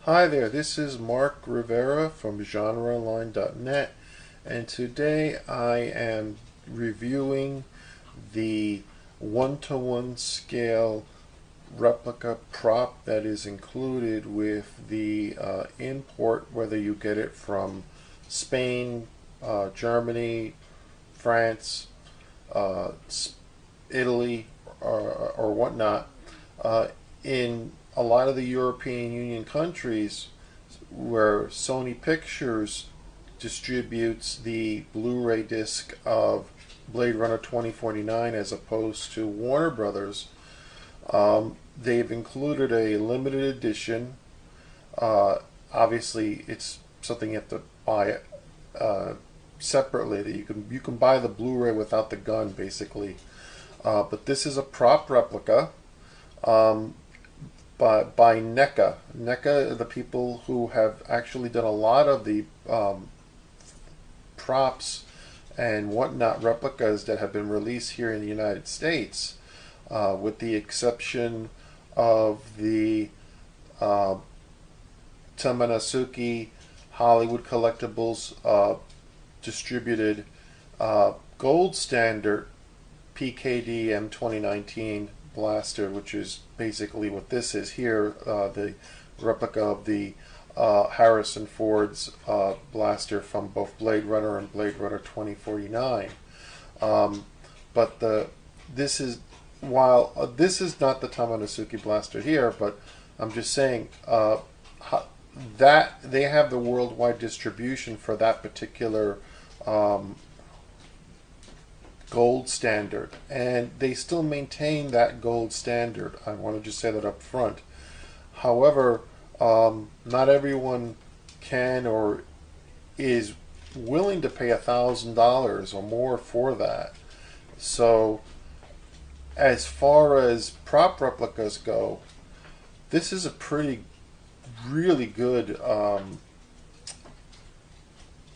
Hi there, this is Mark Rivera from GenreOnline.net, and today I am reviewing the one-to-one scale replica prop that is included with the import, whether you get it from Spain, Germany, France, uh, Italy, or whatnot. In a lot of the European Union countries where Sony Pictures distributes the Blu-ray disc of Blade Runner 2049 as opposed to Warner Brothers, they've included a limited edition. Obviously, it's something you have to buy it separately. That you can buy the Blu-ray without the gun, basically. But this is a prop replica. By NECA. NECA are the people who have actually done a lot of the props and whatnot replicas that have been released here in the United States, with the exception of the Tamanasuke Hollywood Collectibles distributed gold standard PKD M2019 blaster, which is basically what this is here, the replica of the Harrison Ford's blaster from both Blade Runner and Blade Runner 2049. But this is while this is not the Tamanasuke blaster here, but I'm just saying that they have the worldwide distribution for that particular gold standard, and they still maintain that gold standard. I want to just say that up front. However, not everyone can or is willing to pay $1,000 or more for that. So as far as prop replicas go, this is a really good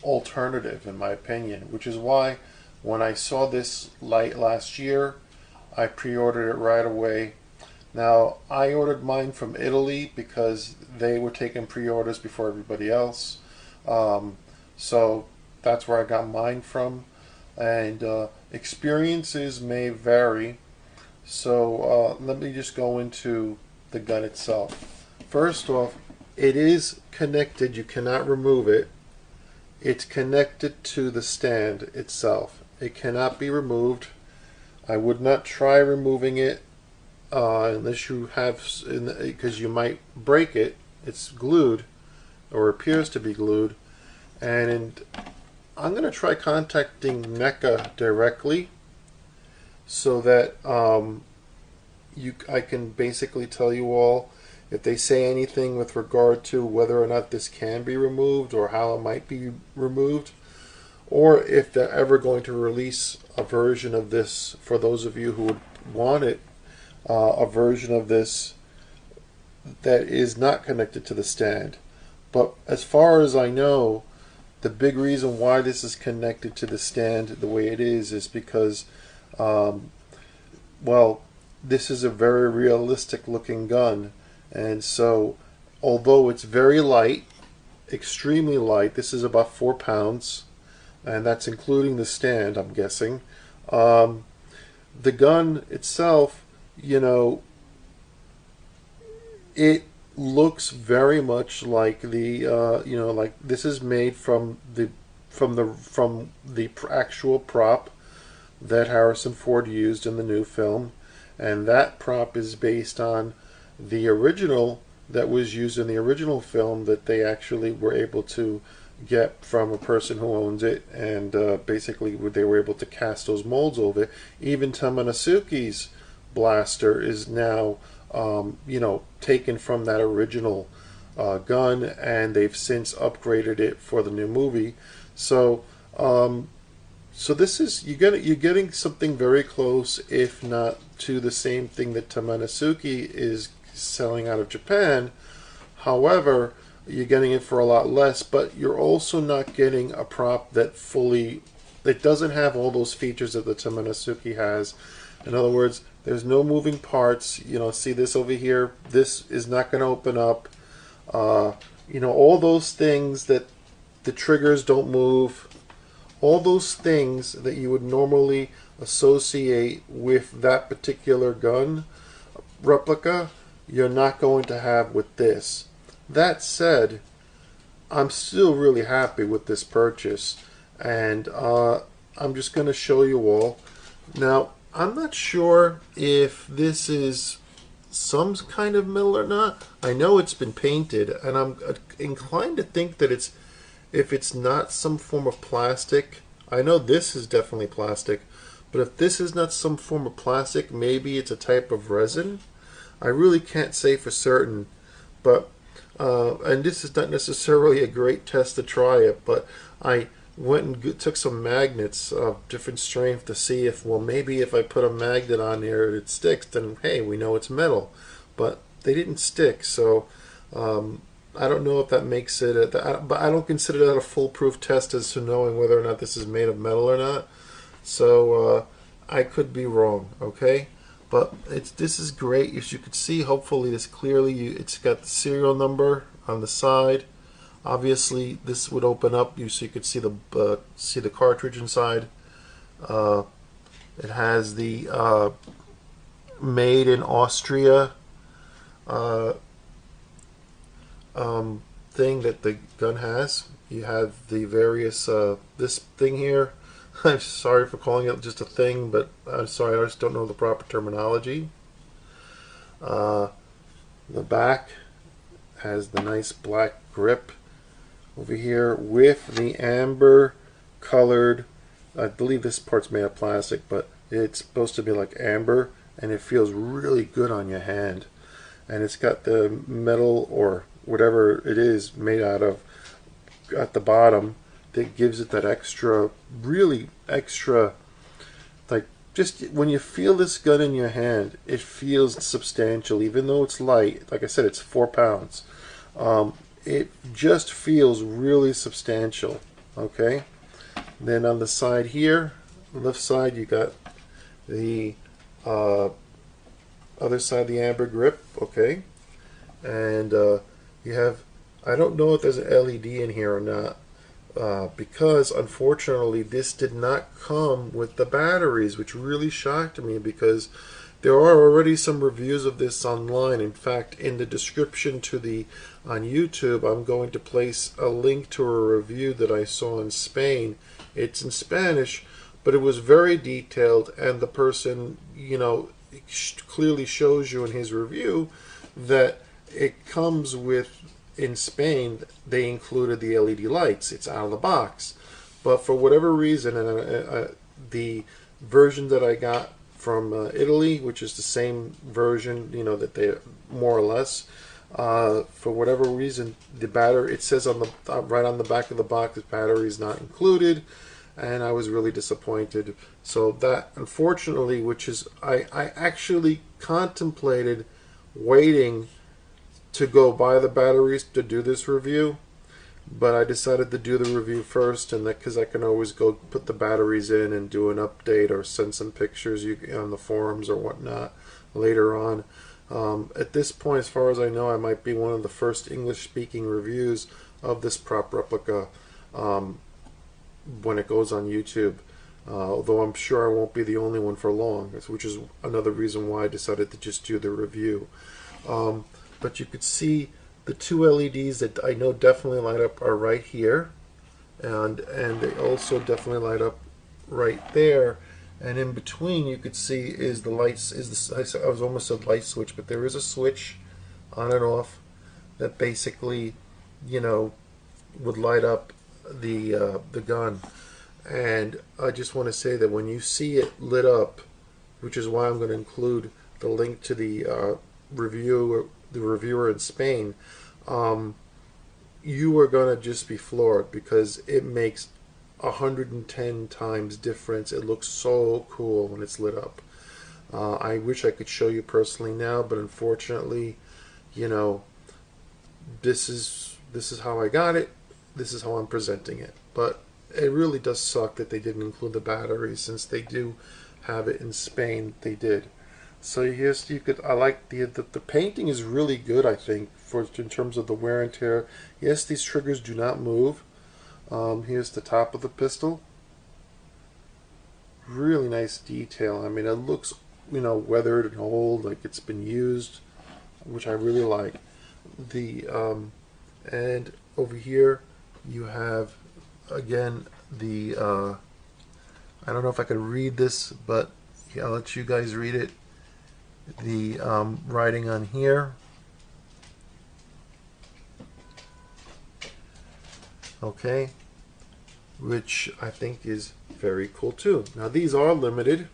alternative in my opinion, which is why when I saw this light last year, I pre-ordered it right away. Now, I ordered mine from Italy because they were taking pre-orders before everybody else. So that's where I got mine from. And experiences may vary. So let me just go into the gun itself. First off, it is connected. You cannot remove it. It's connected to the stand itself. It cannot be removed. I would not try removing it unless you have, because you might break it. It's glued, or appears to be glued. And I'm going to try contacting NECA directly so that I can basically tell you all if they say anything with regard to whether or not this can be removed or how it might be removed, or if they're ever going to release a version of this for those of you who would want it, a version of this that is not connected to the stand. But as far as I know, the big reason why this is connected to the stand the way it is because, well, this is a very realistic looking gun. And so, although it's very light, extremely light, this is about 4 pounds, and that's including the stand, I'm guessing. The gun itself, it looks very much like the, like this is made from the actual prop that Harrison Ford used in the new film, and that prop is based on the original that was used in the original film that they actually were able to get from a person who owns it, and basically they were able to cast those molds over it. Even Tamanasuke's blaster is now taken from that original gun, and they've since upgraded it for the new movie. So this is you're getting something very close, if not to the same thing that Tamanasuke is selling out of Japan. However, you're getting it for a lot less, but you're also not getting a prop that doesn't have all those features that the Tamanasuke has. In other words, there's no moving parts. See this over here? This is not going to open up. You know, all those things that the triggers don't move, all those things that you would normally associate with that particular gun replica, you're not going to have with this. That said, I'm still really happy with this purchase, and I'm just going to show you all. Now, I'm not sure if this is some kind of metal or not. I know it's been painted, and I'm inclined to think that if it's not some form of plastic. I know this is definitely plastic, but if this is not some form of plastic, maybe it's a type of resin. I really can't say for certain, but and this is not necessarily a great test to try it, but I went and took some magnets of different strength to see if, well, maybe if I put a magnet on there it sticks, then hey, we know it's metal. But they didn't stick, so I don't know if that makes it, but I don't consider that a foolproof test as to knowing whether or not this is made of metal or not. So I could be wrong, okay? But this is great. As you can see, hopefully this clearly, it's got the serial number on the side. Obviously, this would open up so you could see the cartridge inside. It has the made in Austria thing that the gun has. You have the various this thing here. I'm sorry for calling it just a thing, but I'm sorry, I just don't know the proper terminology. The back has the nice black grip over here with the amber colored, I believe this part's made of plastic, but it's supposed to be like amber, and it feels really good on your hand. And it's got the metal or whatever it is made out of at the bottom that gives it that extra, really extra, like, just when you feel this gun in your hand, it feels substantial, even though it's light. Like I said, it's 4 pounds. It just feels really substantial. Okay. Then on the side here, left side, you got the other side, the amber grip. Okay, and you have, I don't know if there's an LED in here or not. Because unfortunately this did not come with the batteries, which really shocked me, because there are already some reviews of this online. In fact, in the description on YouTube, I'm going to place a link to a review that I saw in Spain. It's in Spanish, but it was very detailed, and the person, you know, clearly shows you in his review that it comes with, in Spain, they included the LED lights. It's out of the box. But for whatever reason, the version that I got from Italy, which is the same version, you know, that they more or less, for whatever reason, the battery, it says on the right on the back of the box, the battery is not included, and I was really disappointed. So that, unfortunately, which is, I actually contemplated waiting to go buy the batteries to do this review, but I decided to do the review first, and that because I can always go put the batteries in and do an update or send some pictures on the forums or whatnot later on. At this point, as far as I know, I might be one of the first English-speaking reviews of this prop replica when it goes on YouTube. Although I'm sure I won't be the only one for long, which is another reason why I decided to just do the review. But you could see the 2 LEDs that I know definitely light up are right here, and they also definitely light up right there. And in between, you could see is the lights. I was almost said light switch, but there is a switch on and off that basically, you know, would light up the gun. And I just want to say that when you see it lit up, which is why I'm going to include the link to the reviewer in Spain, you are going to just be floored, because it makes 110 times difference. It looks so cool when it's lit up. I wish I could show you personally now, but unfortunately, you know, this is how I got it. This is how I'm presenting it. But it really does suck that they didn't include the batteries, since they do have it in Spain. They did. So here's you could I like the painting is really good, I think, for in terms of the wear and tear. Yes, these triggers do not move. Here's the top of the pistol. Really nice detail. I mean, it looks, weathered and old, like it's been used, which I really like. The and over here you have again the I don't know if I could read this, but yeah, I'll let you guys read it. The writing on here. Okay, which I think is very cool too. Now these are limited,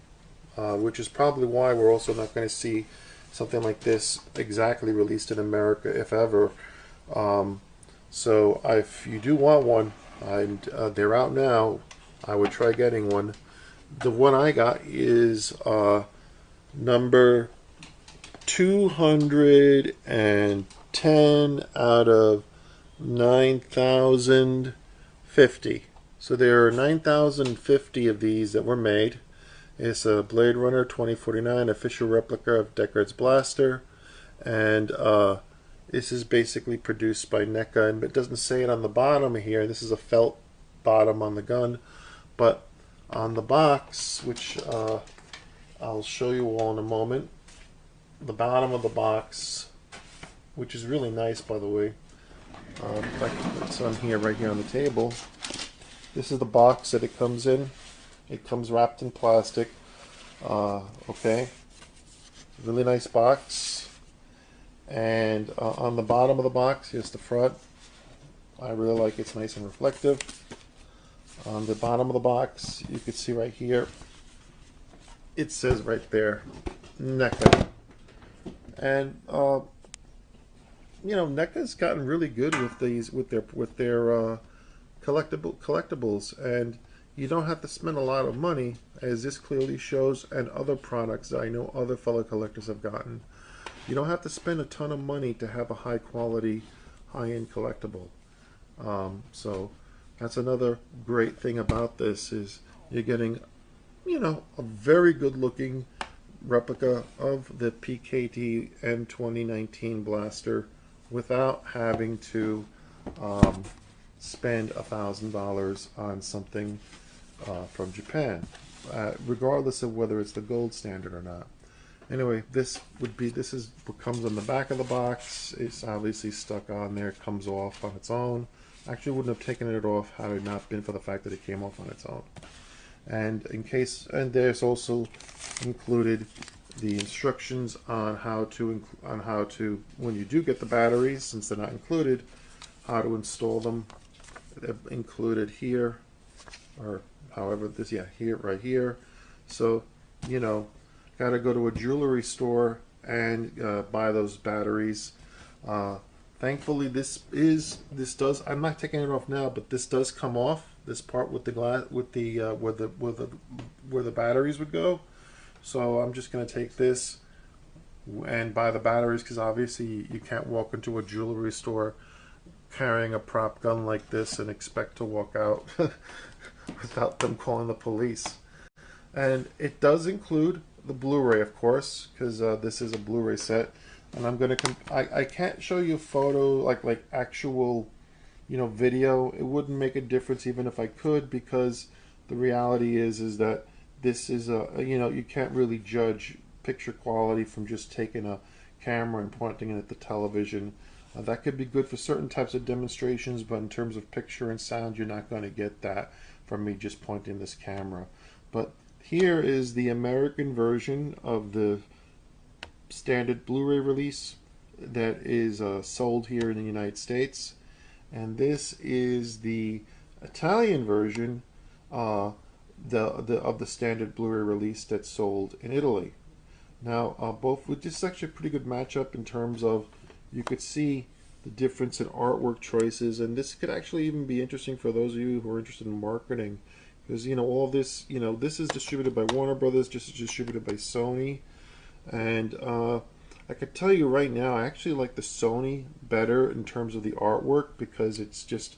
which is probably why we're also not going to see something like this exactly released in America, if ever. So if you do want one, and they're out now, I would try getting one. The one I got is number 210 out of 9,050. So there are 9,050 of these that were made. It's a Bladerunner 2049 official replica of Deckard's blaster, and this is basically produced by NECA, and it doesn't say it on the bottom here. This is a felt bottom on the gun, but on the box, which I'll show you all in a moment, the bottom of the box, which is really nice, by the way. If I can put some here, right here on the table. This is the box that it comes in. It comes wrapped in plastic. Okay, really nice box. And on the bottom of the box, here's the front. I really like it. It's nice and reflective. On the bottom of the box, you can see right here, it says right there, NECA. And NECA's gotten really good with these, with their collectibles, and you don't have to spend a lot of money, as this clearly shows, and other products that I know other fellow collectors have gotten. You don't have to spend a ton of money to have a high quality, high-end collectible. So that's another great thing about this, is you're getting, a very good looking replica of the PKT M2019 blaster without having to spend $1,000 on something from Japan, regardless of whether it's the gold standard or not. Anyway, this is what comes on the back of the box. It's obviously stuck on there. It comes off on its own. Actually, wouldn't have taken it off had it not been for the fact that it came off on its own. And there's also included the instructions on how to when you do get the batteries, since they're not included, how to install them. They're included here, or however this, here, right here. So got to go to a jewelry store and buy those batteries. Thankfully, I'm not taking it off now, but this does come off. This part with the glass, with the where the batteries would go. So I'm just going to take this and buy the batteries, because obviously you can't walk into a jewelry store carrying a prop gun like this and expect to walk out without them calling the police. And it does include the Blu-ray, of course, because this is a Blu-ray set. And I'm gonna I can't show you a photo like actual video. It wouldn't make a difference even if I could, because the reality is that this is you can't really judge picture quality from just taking a camera and pointing it at the television. That could be good for certain types of demonstrations, but in terms of picture and sound, you're not going to get that from me just pointing this camera. But here is the American version of the standard Blu-ray release that is sold here in the United States, and this is the Italian version of the standard Blu-ray release that's sold in Italy. Now, this is actually a pretty good matchup in terms of, you could see the difference in artwork choices, and this could actually even be interesting for those of you who are interested in marketing, because all this, this is distributed by Warner Brothers, just distributed by Sony, and I could tell you right now, I actually like the Sony better in terms of the artwork, because it's just,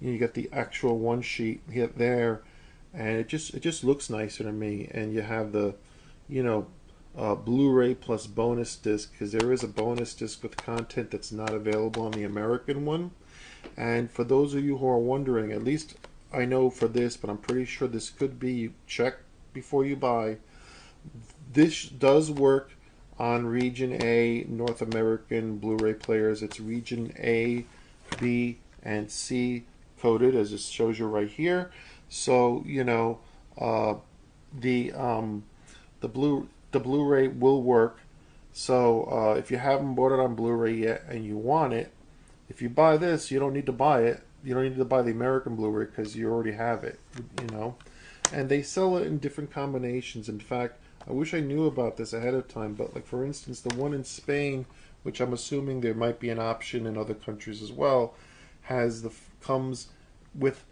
you get the actual one sheet here there, and it just looks nicer to me, and you have the Blu-ray plus bonus disc, because there is a bonus disc with content that's not available on the American one. And for those of you who are wondering, at least I know for this, but I'm pretty sure this could be, check before you buy. This does work on Region A North American Blu-ray players. It's Region A, B, and C coded, as it shows you right here. So you know the Blu-ray will work. So if you haven't bought it on Blu-ray yet and you want it, if you buy this, you don't need to buy it. You don't need to buy the American Blu-ray because you already have it. You know, and they sell it in different combinations. In fact, I wish I knew about this ahead of time, but like for instance, the one in Spain, which I'm assuming there might be an option in other countries as well, comes with,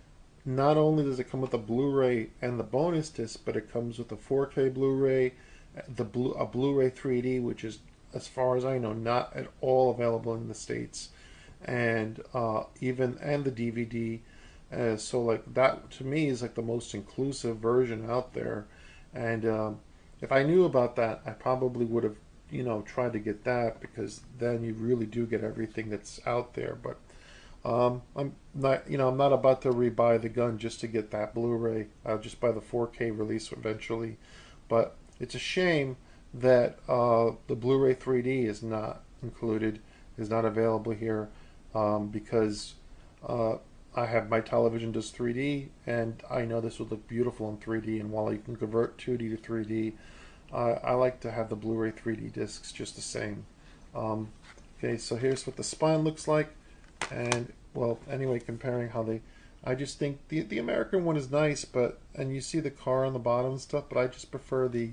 not only does it come with a Blu-ray and the bonus disc, but it comes with a 4K Blu-ray, a Blu-ray 3D, which is, as far as I know, not at all available in the States, and the DVD. So like that to me is like the most inclusive version out there, and if I knew about that, I probably would have, you know, tried to get that, because then you really do get everything that's out there. But I'm not, you know, I'm not about to rebuy the gun just to get that Blu-ray. I'll just buy the 4K release eventually. But it's a shame that the Blu-ray 3D is not included, is not available here, because I have, my television does 3D, and I know this would look beautiful in 3D. And while you can convert 2D to 3D, I like to have the Blu-ray 3D discs just the same. Okay, so here's what the spine looks like, and well, anyway, comparing how they, I just think the American one is nice, but, and you see the car on the bottom and stuff, but I just prefer the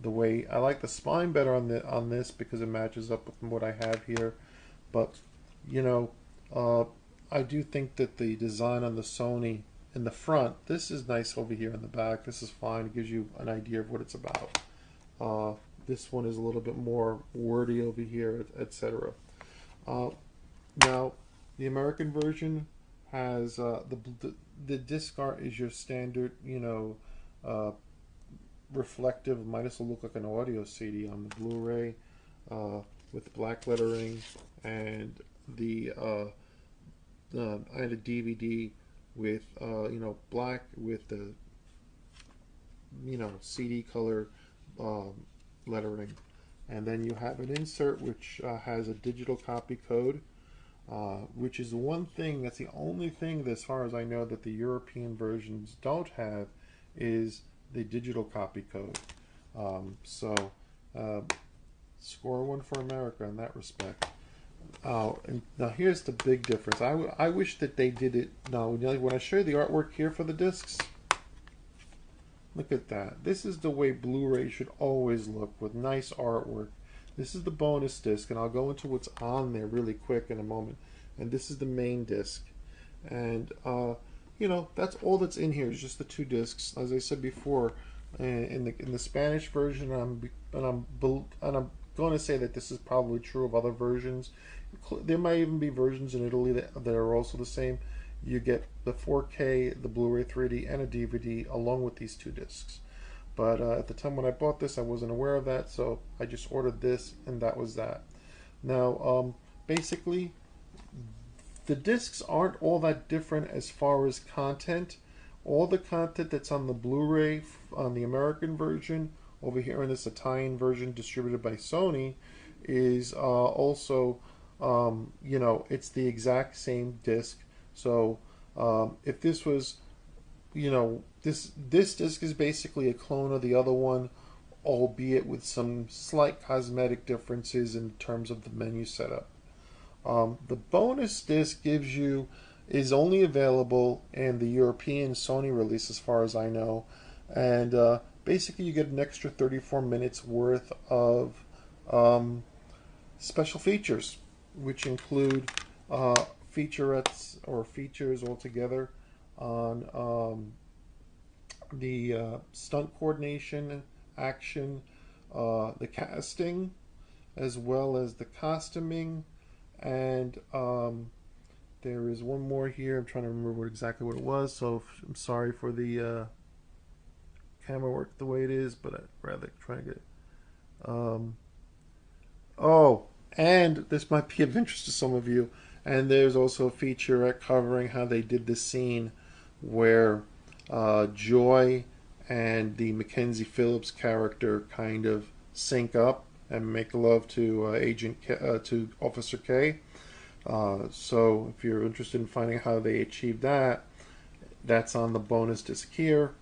way, I like the spine better on this because it matches up with what I have here. But you know, I do think that the design on the Sony in the front, this is nice over here in the back. This is fine. It gives you an idea of what it's about. This one is a little bit more wordy over here, etc. Now, the American version has the disc art is your standard, you know, reflective. Might as well look like an audio CD on the Blu-ray, with black lettering, and the I had a DVD with you know, black with the, you know, CD color lettering, and then you have an insert which has a digital copy code, which is one thing, that's the only thing that, as far as I know, that the European versions don't have, is the digital copy code. So score one for America in that respect. And now here's the big difference. I wish that they did it. Now, when I show you the artwork here for the discs, look at that. This is the way Blu-ray should always look, with nice artwork. This is the bonus disc, and I'll go into what's on there really quick in a moment. And this is the main disc, and you know, that's all that's in here is just the two discs. As I said before, in the Spanish version, and I'm going to say that this is probably true of other versions. There might even be versions in Italy that are also the same. You get the 4K, the Blu-ray 3D, and a DVD along with these two discs. But at the time when I bought this, I wasn't aware of that, so I just ordered this, and that was that. Now, basically, the discs aren't all that different as far as content. All the content that's on the Blu-ray, on the American version, over here in this Italian version distributed by Sony, is also, you know, it's the exact same disc. So if this was, you know, this disc is basically a clone of the other one, albeit with some slight cosmetic differences in terms of the menu setup. The bonus disc is only available in the European Sony release, as far as I know, and basically you get an extra 34 minutes worth of special features, which include featurettes or features altogether on the stunt coordination, action, the casting, as well as the costuming, and there is one more here. I'm trying to remember exactly what it was, so I'm sorry for the camera work the way it is, but I'd rather try to get it. Um, oh, and this might be of interest to some of you. And there's also a featurette covering how they did the scene where Joy and the Mackenzie Phillips character kind of sync up and make love to to Officer K. So if you're interested in finding how they achieved that, that's on the bonus disc here.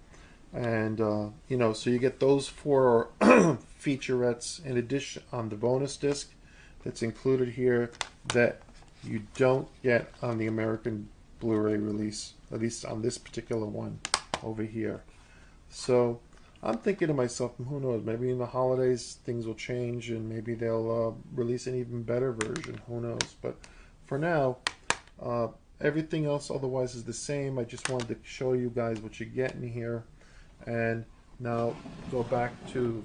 And so you get those four featurettes in addition on the bonus disc that's included here that you don't get on the American Blu-ray release, at least on this particular one over here. So I'm thinking to myself, who knows, maybe in the holidays things will change and maybe they'll release an even better version, who knows. But for now, everything else otherwise is the same. I just wanted to show you guys what you get in here. And now go back to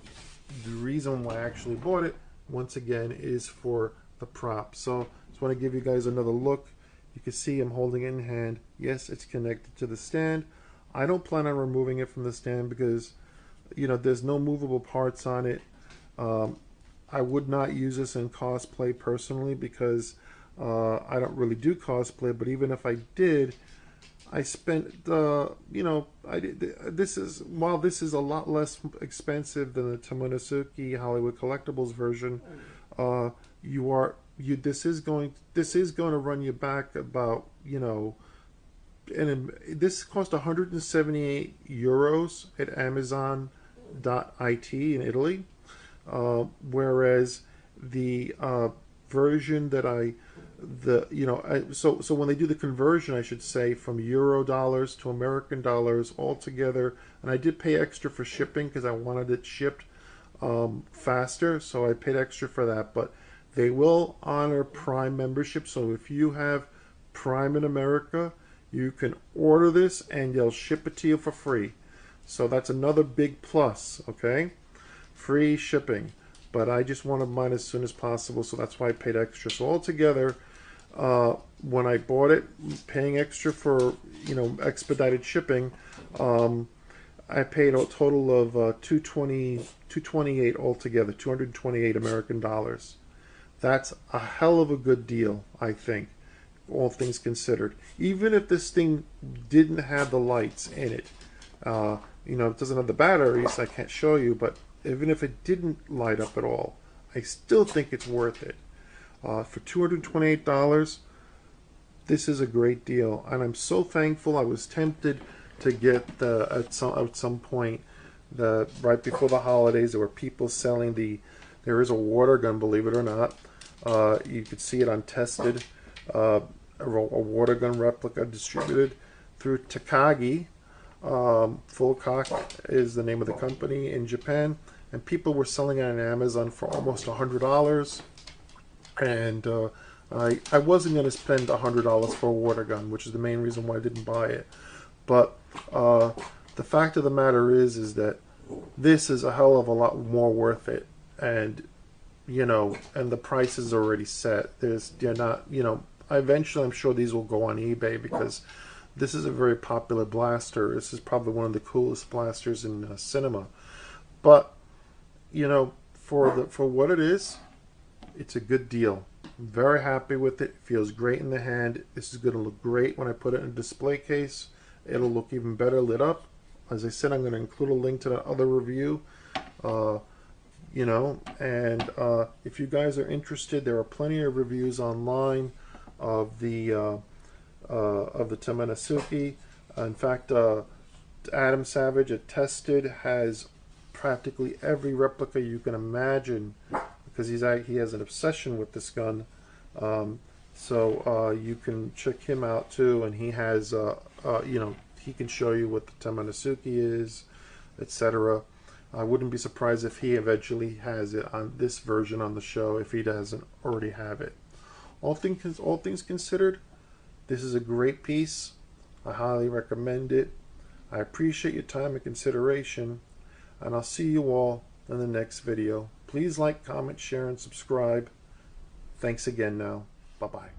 the reason why I actually bought it. Once again, is for the prop. So just want to give you guys another look. You can see I'm holding it in hand. Yes, it's connected to the stand. I don't plan on removing it from the stand because, there's no movable parts on it. I would not use this in cosplay personally because I don't really do cosplay, but even if I did, I spent, this is, while this is a lot less expensive than the Tomonosuke Hollywood Collectibles version, this is going to run you back about, and this cost 178 euros at Amazon.it in Italy, whereas the version that so when they do the conversion, I should say, from Euro dollars to American dollars altogether, and I did pay extra for shipping because I wanted it shipped faster, so I paid extra for that. But they will honor Prime membership, so if you have Prime in America, you can order this and they'll ship it to you for free. So that's another big plus, okay? Free shipping. But I just wanted mine as soon as possible, so that's why I paid extra. So altogether, when I bought it, paying extra for expedited shipping, I paid a total of $228 altogether, 228 American dollars. That's a hell of a good deal, I think, all things considered. Even if this thing didn't have the lights in it, it doesn't have the batteries, I can't show you, but even if it didn't light up at all, I still think it's worth it. For $228, this is a great deal, and I'm so thankful. I was tempted to get at some point, right before the holidays, there were people selling there is a water gun, believe it or not. You could see it on Tested, a water gun replica distributed through Takagi. Full Cock is the name of the company in Japan, and people were selling it on Amazon for almost $100, and I wasn't going to spend $100 for a water gun, which is the main reason why I didn't buy it. But the fact of the matter is that this is a hell of a lot more worth it, and and the price is already set. They're not, eventually I'm sure these will go on eBay because this is a very popular blaster. This is probably one of the coolest blasters in cinema. But for what it is, it's a good deal. I'm very happy with it. It feels great in the hand. This is going to look great when I put it in a display case. It'll look even better lit up. As I said, I'm going to include a link to that other review. If you guys are interested, there are plenty of reviews online of the Tomonosuke. In fact, Adam Savage at Tested has practically every replica you can imagine because he has an obsession with this gun. So you can check him out too, and he has he can show you what the Tomonosuke is, etc. I wouldn't be surprised if he eventually has it on this version on the show if he doesn't already have it. All things considered, this is a great piece. I highly recommend it. I appreciate your time and consideration, and I'll see you all in the next video. Please like, comment, share, and subscribe. Thanks again now. Bye-bye.